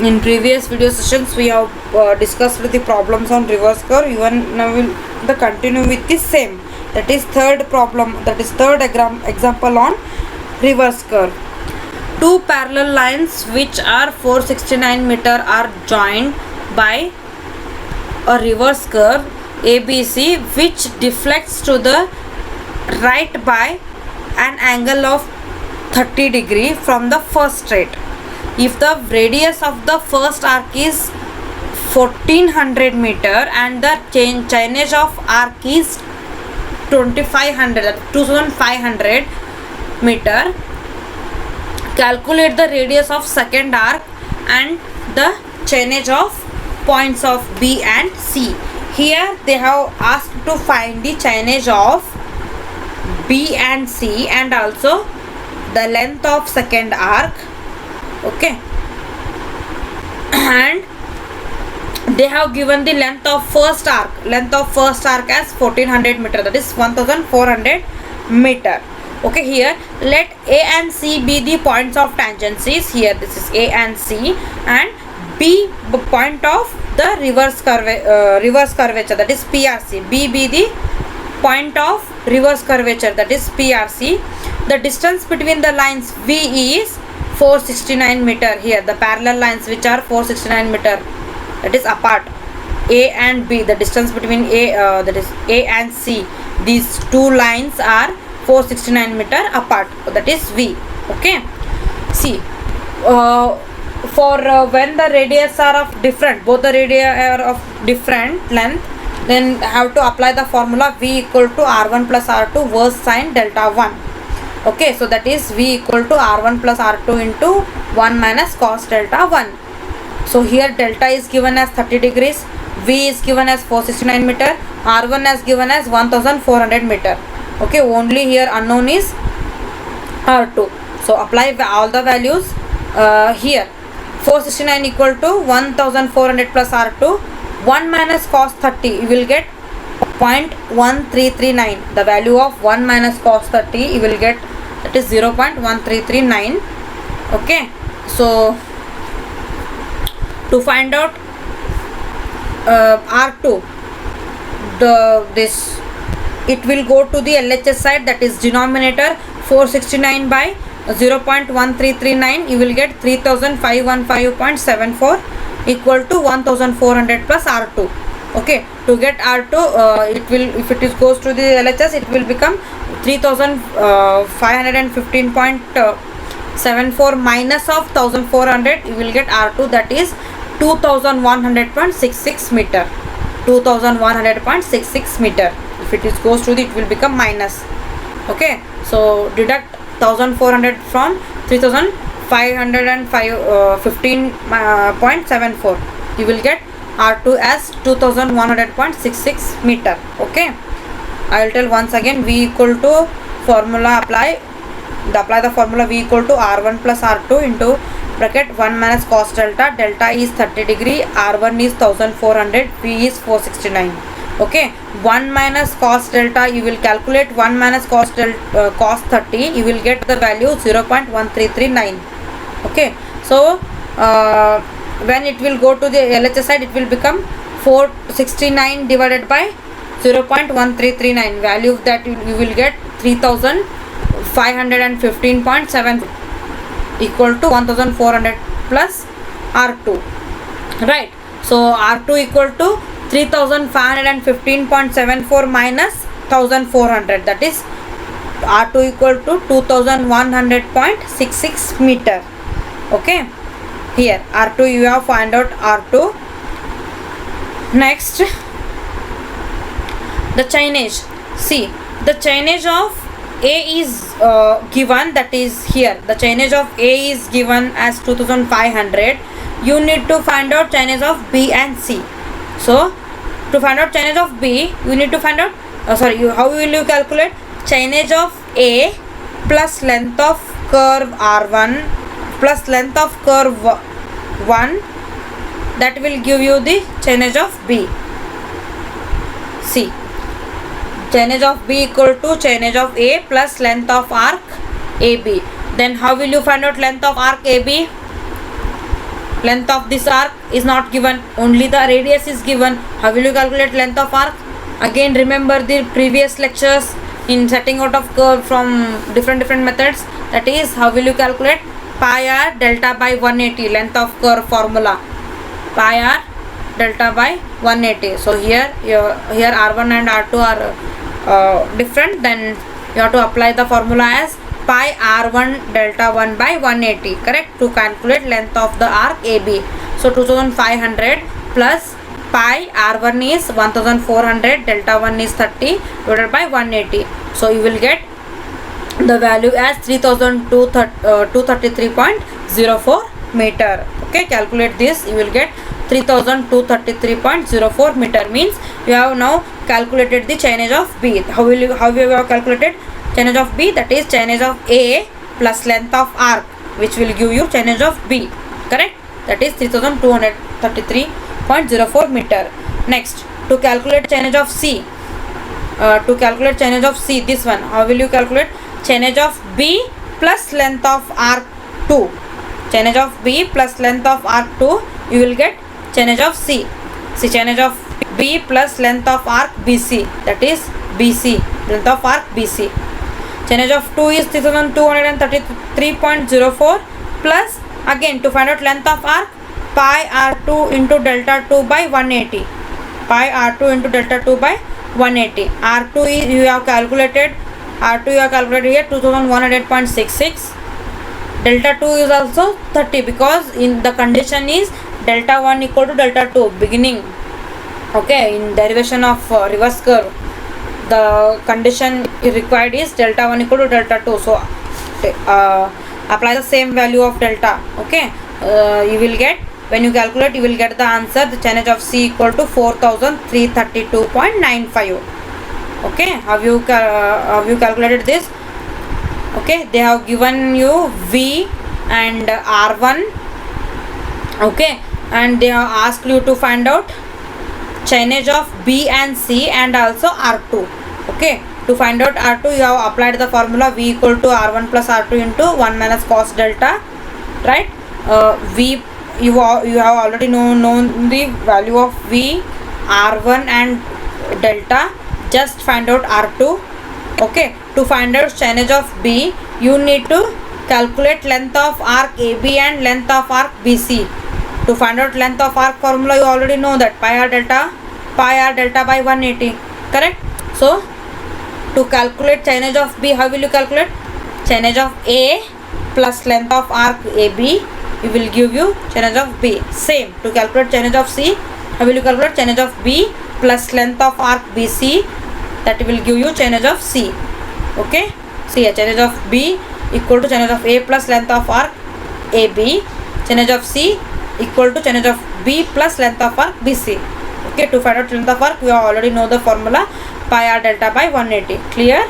In previous video sessions, we have discussed the problems on reverse curve. Even now we'll continue with the same. That is third problem. That is third example on reverse curve. Two parallel lines which are 469 meter are joined by a reverse curve ABC, which deflects to the right by an angle of 30 degree from the first straight. If the radius of the first arc is 1400 meter and the change of arc is 2500 meter, calculate the radius of second arc and the change of points of B and C. Here they have asked to find the change of B and C and also the length of second arc. Okay, and they have given the length of first arc as 1400 meter, that is 1400 meter. Okay, here let A and C be the points of tangencies. Here this is A and C, and B point of the reverse curvature, that is PRC. B be the point of reverse curvature, that is PRC. The distance between the lines V is 469 meter. Here the parallel lines which are 469 meter, that is apart. A and B, the distance between that is A and C, these two lines are 469 meter apart, that is V. Okay, see, for when the radius are of different, both the radii are of different length, then have to apply the formula V equal to R1 plus R2 verse sine delta 1. Okay, so that is V equal to R1 plus R2 into 1 minus cos delta 1. So here delta is given as 30 degrees, V is given as 469 meter, R1 is given as 1400 meter. Okay, only here unknown is R2. So apply all the values here. 469 equal to 1400 plus R2, 1 minus cos 30, you will get 0.1339. The value of 1 minus cos 30 you will get, that is 0.1339. Okay, so to find out R2, it will go to the LHS side, that is denominator 469 by 0.1339, you will get 3515.74 equal to 1400 plus R2. Okay, to get R2, it will, if it goes to the LHS, it will become 3515.74 minus of 1400, you will get R2, that is 2100.66 meter. 2100.66 meter. If it goes to the, it will become minus. Okay, so deduct 1400 from 3515.74, you will get R2 as 2100.66 meter. Okay, I will tell once again. V equal to formula, apply the formula V equal to R1 plus R2 into bracket 1 minus cos delta. Delta is 30 degree, R1 is 1400, V is 469. Okay, 1 minus cos delta, you will calculate 1 minus cos 30, you will get the value 0.1339. Okay, so when it will go to the LHS side, it will become 469 divided by 0.1339, value that you will get 3515.7 equal to 1400 plus R2. Right, so R2 equal to 3515.74 minus 1400, that is R2 equal to 2100.66 meter. Okay, here R2 you have find out R2. Next, the chainage. See, the chainage of A is given, that is here the chainage of A is given as 2500. You need to find out chainage of B and C. So to find out chainage of B, you need to find out how will you calculate chainage of A plus length of curve R1 plus length of curve 1, that will give you the chainage of B. See, chainage of B equal to chainage of A plus length of arc AB. Then how will you find out length of arc AB? length of this arc is not given, only the radius is given. How will you calculate length of arc? Again remember the previous lectures in setting out of curve from different methods. That is, how will you calculate pi r delta by 180, length of curve formula, pi r delta by 180. So here r1 and r2 are different, then you have to apply the formula as pi r1 delta 1 by 180, correct, to calculate length of the arc AB. So 2500 plus pi r1 is 1400, delta 1 is 30 divided by 180. So you will get the value as 3233.04 meter. Okay, calculate this, you will get 3233.04 meter. Means you have now calculated the chainage of B. How you have calculated chainage of B? That is chainage of A plus length of arc, which will give you chainage of B, correct? That is 3233.04 meter. Next, to calculate chainage of C, this one, how will you calculate chainage of B plus length of arc 2? Chainage of B plus length of arc 2, you will get chainage of C. See, chainage of B plus length of arc BC, that is BC, length of arc BC. Chainage of 2 is 3233.04 plus, again to find out length of arc, pi r2 into delta 2 by 180. Pi r2 into delta 2 by 180. R2 is you have calculated here 2108.66. Delta 2 is also 30 because in the condition is delta 1 equal to delta 2 beginning. Okay, in derivation of reverse curve, the condition required is delta 1 equal to delta 2. So apply the same value of delta. Okay, you will get, when you calculate, you will get the answer, the chainage of C equal to 4332.95. okay, have you calculated this? Okay, they have given you V and R1. Okay, and they have asked you to find out chainage of B and C and also R2. Okay, to find out R2, you have applied the formula V equal to R1 plus R2 into 1 minus cos delta, right? V, you have already known the value of V, R1 and delta. Just find out R2. Okay, to find out chainage of B, you need to calculate length of arc AB and length of arc BC. To find out length of arc formula, you already know that pi r delta by 180, correct? So to calculate chainage of B, how will you calculate? Chainage of A plus length of arc AB, it will give you chainage of B. Same, to calculate chainage of C, how will you calculate chainage of B plus length of arc BC, that will give you chainage of C. Okay, see, chainage of B equal to chainage of A plus length of arc AB, chainage of C equal to chainage of B plus length of arc BC. Okay, to find out length of arc, we already know the formula pi r delta by 180. Clear?